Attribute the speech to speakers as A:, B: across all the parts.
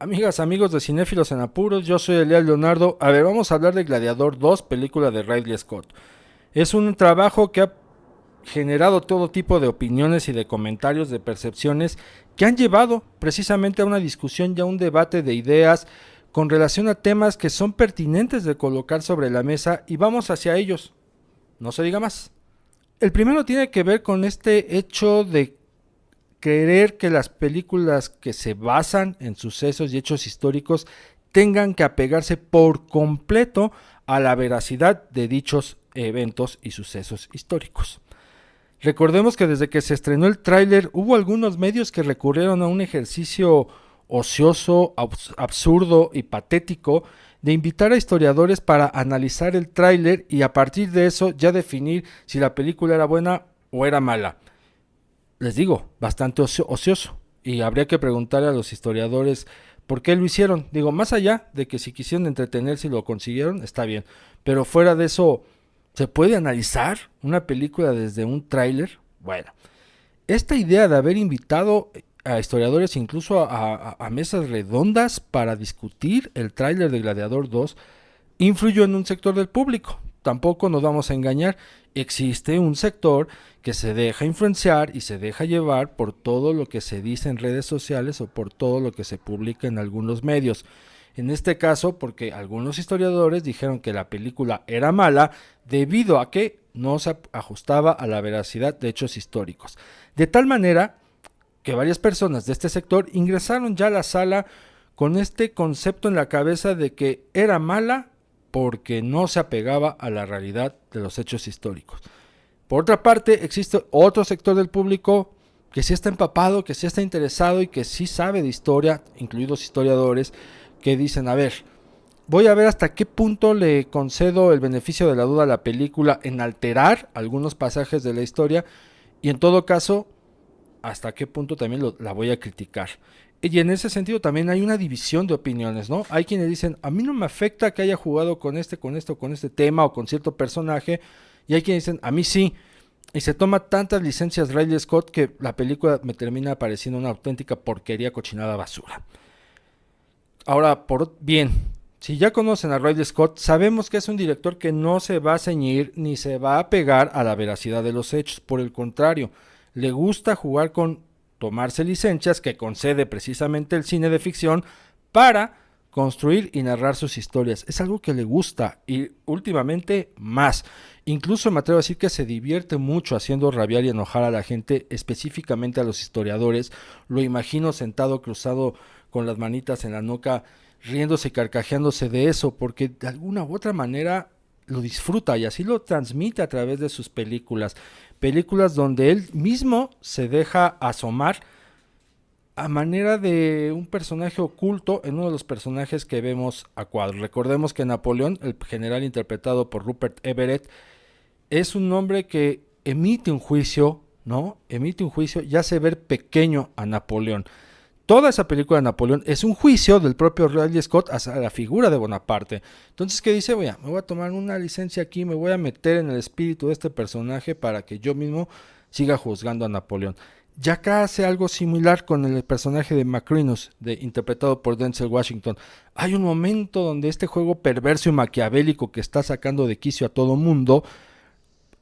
A: Amigas, amigos de Cinéfilos en Apuros, yo soy Elias Leonardo. A ver, vamos a hablar de Gladiador 2, película de Ridley Scott. Es un trabajo que ha generado todo tipo de opiniones y de comentarios, de percepciones, que han llevado precisamente a una discusión y a un debate de ideas con relación a temas que son pertinentes de colocar sobre la mesa y vamos hacia ellos. No se diga más. El primero tiene que ver con este hecho de querer que las películas que se basan en sucesos y hechos históricos tengan que apegarse por completo a la veracidad de dichos eventos y sucesos históricos. Recordemos que desde que se estrenó el tráiler hubo algunos medios que recurrieron a un ejercicio ocioso, absurdo y patético de invitar a historiadores para analizar el tráiler y a partir de eso ya definir si la película era buena o era mala. Les digo, bastante ocioso. Y habría que preguntarle a los historiadores por qué lo hicieron. Digo, más allá de que si quisieron entretenerse y lo consiguieron, está bien. Pero fuera de eso, ¿se puede analizar una película desde un tráiler? Bueno, esta idea de haber invitado a historiadores incluso a mesas redondas para discutir el tráiler de Gladiador 2 influyó en un sector del público. Tampoco nos vamos a engañar, existe un sector que se deja influenciar y se deja llevar por todo lo que se dice en redes sociales o por todo lo que se publica en algunos medios. En este caso, porque algunos historiadores dijeron que la película era mala debido a que no se ajustaba a la veracidad de hechos históricos. De tal manera que varias personas de este sector ingresaron ya a la sala con este concepto en la cabeza de que era mala porque no se apegaba a la realidad de los hechos históricos. Por otra parte, existe otro sector del público que sí está empapado, que sí está interesado y que sí sabe de historia, incluidos historiadores, que dicen, a ver, voy a ver hasta qué punto le concedo el beneficio de la duda a la película en alterar algunos pasajes de la historia y en todo caso, hasta qué punto también la voy a criticar. Y en ese sentido también hay una división de opiniones, ¿no? Hay quienes dicen, a mí no me afecta que haya jugado con con este tema o con cierto personaje, y hay quienes dicen, a mí sí. Y se toma tantas licencias Ridley Scott que la película me termina pareciendo una auténtica porquería, cochinada, basura. Ahora, bien, si ya conocen a Ridley Scott, sabemos que es un director que no se va a ceñir ni se va a pegar a la veracidad de los hechos. Por el contrario, le gusta jugar con tomarse licencias que concede precisamente el cine de ficción para construir y narrar sus historias. Es algo que le gusta y últimamente más. Incluso me atrevo a decir que se divierte mucho haciendo rabiar y enojar a la gente, específicamente a los historiadores. Lo imagino sentado cruzado con las manitas en la nuca, riéndose y carcajeándose de eso, porque de alguna u otra manera lo disfruta y así lo transmite a través de sus películas. Películas donde él mismo se deja asomar a manera de un personaje oculto en uno de los personajes que vemos a cuadro. Recordemos que Napoleón, el general interpretado por Rupert Everett, es un hombre que emite un juicio, ¿no? Emite un juicio y hace ver pequeño a Napoleón. Toda esa película de Napoleón es un juicio del propio Ridley Scott hacia la figura de Bonaparte. Entonces, ¿qué dice? Me voy a tomar una licencia aquí, me voy a meter en el espíritu de este personaje para que yo mismo siga juzgando a Napoleón. Ya acá hace algo similar con el personaje de Macrinus, interpretado por Denzel Washington. Hay un momento donde este juego perverso y maquiavélico que está sacando de quicio a todo mundo,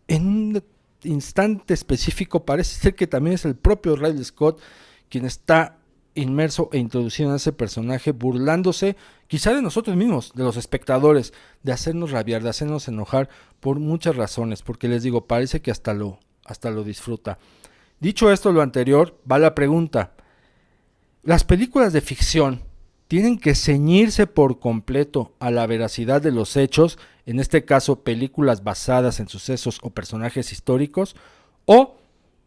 A: en un instante específico parece ser que también es el propio Ridley Scott quien está inmerso e introducido en ese personaje, burlándose quizá de nosotros mismos, de los espectadores, de hacernos rabiar, de hacernos enojar por muchas razones, porque les digo, parece que hasta lo disfruta. Dicho esto, lo anterior, va la pregunta. ¿Las películas de ficción tienen que ceñirse por completo a la veracidad de los hechos, en este caso películas basadas en sucesos o personajes históricos, o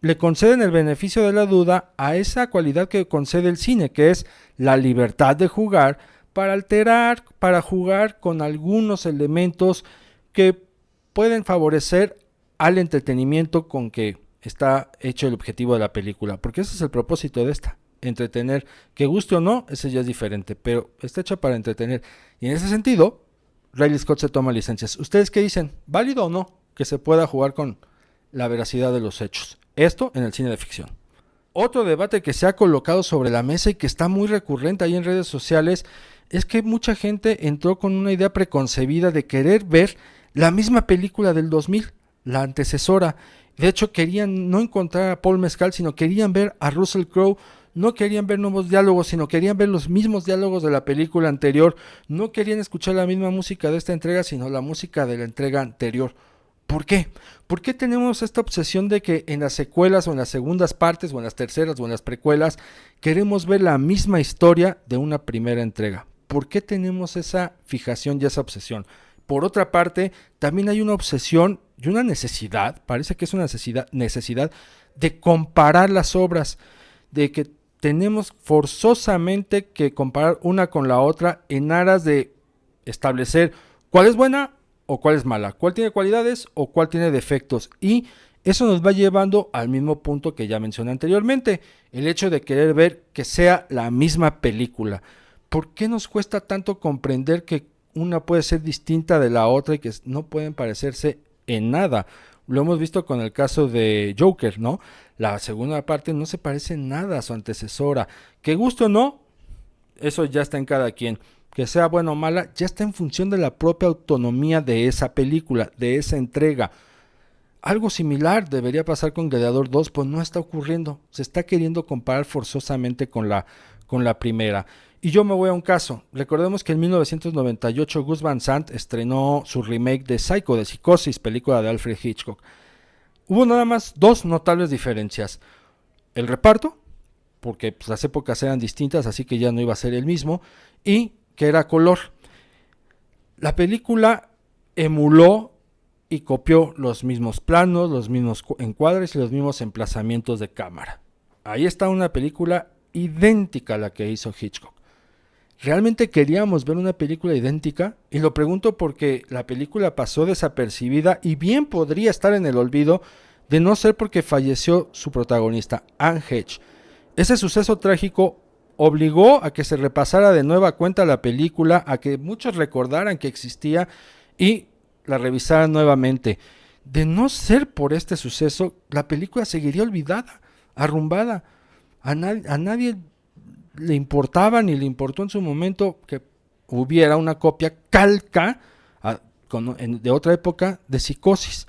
A: le conceden el beneficio de la duda a esa cualidad que concede el cine, que es la libertad de jugar para alterar, para jugar con algunos elementos que pueden favorecer al entretenimiento con que está hecho el objetivo de la película? Porque ese es el propósito de esta, entretener. Que guste o no, ese ya es diferente, pero está hecha para entretener. Y en ese sentido, Ridley Scott se toma licencias. ¿Ustedes qué dicen? ¿Válido o no que se pueda jugar con la veracidad de los hechos? Esto en el cine de ficción. Otro debate que se ha colocado sobre la mesa y que está muy recurrente ahí en redes sociales es que mucha gente entró con una idea preconcebida de querer ver la misma película del 2000, la antecesora. De hecho, querían no encontrar a Paul Mescal, sino querían ver a Russell Crowe. No querían ver nuevos diálogos, sino querían ver los mismos diálogos de la película anterior. No querían escuchar la misma música de esta entrega, sino la música de la entrega anterior. ¿Por qué? ¿Por qué tenemos esta obsesión de que en las secuelas o en las segundas partes o en las terceras o en las precuelas queremos ver la misma historia de una primera entrega? ¿Por qué tenemos esa fijación y esa obsesión? Por otra parte, también hay una obsesión y una necesidad, parece que es una necesidad de comparar las obras, de que tenemos forzosamente que comparar una con la otra en aras de establecer cuál es buena o cuál es mala, cuál tiene cualidades o cuál tiene defectos, y eso nos va llevando al mismo punto que ya mencioné anteriormente, el hecho de querer ver que sea la misma película. ¿Por qué nos cuesta tanto comprender que una puede ser distinta de la otra y que no pueden parecerse en nada? Lo hemos visto con el caso de Joker, ¿no? La segunda parte no se parece en nada a su antecesora. Que gusto o no, eso ya está en cada quien. Que sea buena o mala, ya está en función de la propia autonomía de esa película, de esa entrega. Algo similar debería pasar con Gladiador 2, pues no está ocurriendo. Se está queriendo comparar forzosamente con la primera. Y yo me voy a un caso. Recordemos que en 1998 Gus Van Sant estrenó su remake de Psycho, de Psicosis, película de Alfred Hitchcock. Hubo nada más dos notables diferencias. El reparto, porque pues, las épocas eran distintas, así que ya no iba a ser el mismo, y que era color. La película emuló y copió los mismos planos, los mismos encuadres y los mismos emplazamientos de cámara. Ahí está una película idéntica a la que hizo Hitchcock. ¿Realmente queríamos ver una película idéntica? Y lo pregunto porque la película pasó desapercibida y bien podría estar en el olvido de no ser porque falleció su protagonista, Anne Hedge. Ese suceso trágico obligó a que se repasara de nueva cuenta la película, a que muchos recordaran que existía y la revisaran nuevamente. De no ser por este suceso, la película seguiría olvidada, arrumbada. A nadie le importaba ni le importó en su momento que hubiera una copia calca de otra época de Psicosis.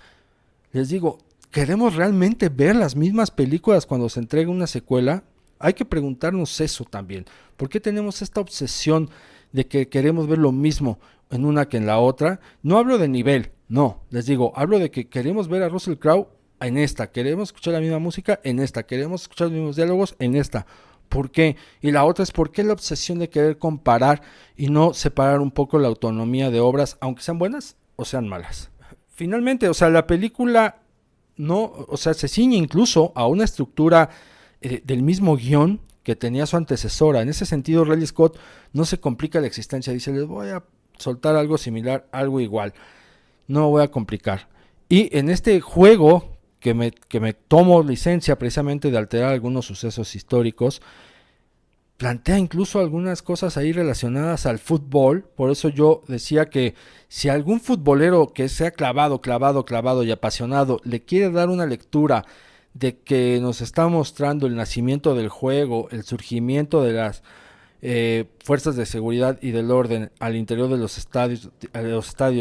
A: Les digo, ¿queremos realmente ver las mismas películas cuando se entrega una secuela? Hay que preguntarnos eso también. ¿Por qué tenemos esta obsesión de que queremos ver lo mismo en una que en la otra? No hablo de nivel, no. Les digo, hablo de que queremos ver a Russell Crowe en esta. Queremos escuchar la misma música en esta. Queremos escuchar los mismos diálogos en esta. ¿Por qué? Y la otra es ¿por qué la obsesión de querer comparar y no separar un poco la autonomía de obras, aunque sean buenas o sean malas? Finalmente, o sea, la película no, o sea, se ciñe incluso a una estructura del mismo guión que tenía su antecesora. En ese sentido, Ridley Scott no se complica la existencia. Dice, les voy a soltar algo similar, algo igual. No me voy a complicar. Y en este juego que me tomo licencia precisamente de alterar algunos sucesos históricos, plantea incluso algunas cosas ahí relacionadas al fútbol. Por eso yo decía que si algún futbolero que sea clavado y apasionado le quiere dar una lectura de que nos está mostrando el nacimiento del juego, el surgimiento de las fuerzas de seguridad y del orden al interior de los estadios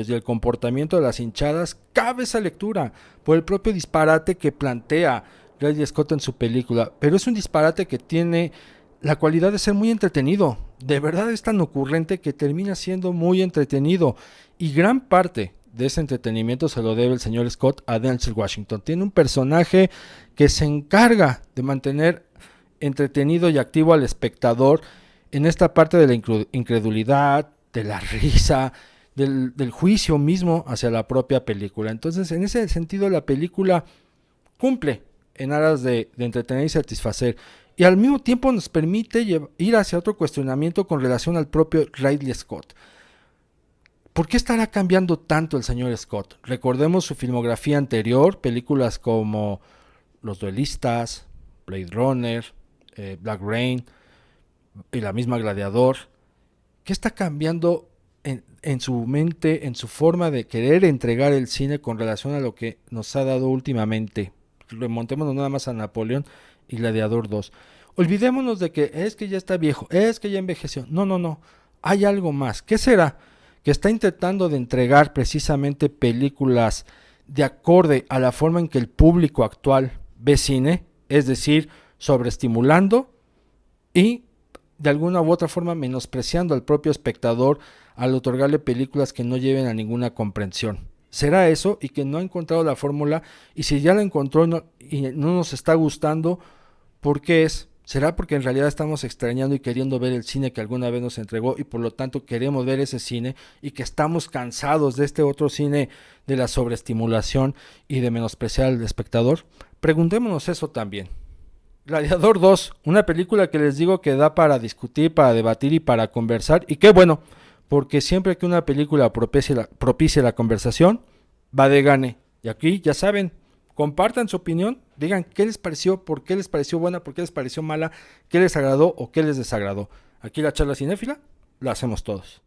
A: y el comportamiento de las hinchadas, cabe esa lectura por el propio disparate que plantea Ridley Scott en su película. Pero es un disparate que tiene la cualidad de ser muy entretenido. De verdad es tan ocurrente que termina siendo muy entretenido, y gran parte de ese entretenimiento se lo debe el señor Scott a Denzel Washington. Tiene un personaje que se encarga de mantener entretenido y activo al espectador en esta parte de la incredulidad, de la risa, del juicio mismo hacia la propia película. Entonces, en ese sentido, la película cumple en aras de entretener y satisfacer, y al mismo tiempo nos permite ir hacia otro cuestionamiento con relación al propio Ridley Scott. ¿Por qué estará cambiando tanto el señor Scott? Recordemos su filmografía anterior, películas como Los Duelistas, Blade Runner, Black Rain y la misma Gladiador. ¿Qué está cambiando en su mente, en su forma de querer entregar el cine con relación a lo que nos ha dado últimamente? Remontémonos nada más a Napoleón y Gladiador 2. Olvidémonos de que es que ya está viejo, es que ya envejeció. No, no, no. Hay algo más. ¿Qué será? Que está intentando de entregar precisamente películas de acorde a la forma en que el público actual ve cine, es decir, sobreestimulando y de alguna u otra forma menospreciando al propio espectador al otorgarle películas que no lleven a ninguna comprensión. ¿Será eso? Y que no ha encontrado la fórmula, y si ya la encontró y no nos está gustando, ¿por qué es? ¿Será porque en realidad estamos extrañando y queriendo ver el cine que alguna vez nos entregó y por lo tanto queremos ver ese cine y que estamos cansados de este otro cine de la sobreestimulación y de menospreciar al espectador? Preguntémonos eso también. Gladiador 2, una película que les digo que da para discutir, para debatir y para conversar, y qué bueno, porque siempre que una película propicie la conversación, va de gane. Y aquí ya saben, compartan su opinión, digan qué les pareció, por qué les pareció buena, por qué les pareció mala, qué les agradó o qué les desagradó. Aquí la charla cinéfila la hacemos todos.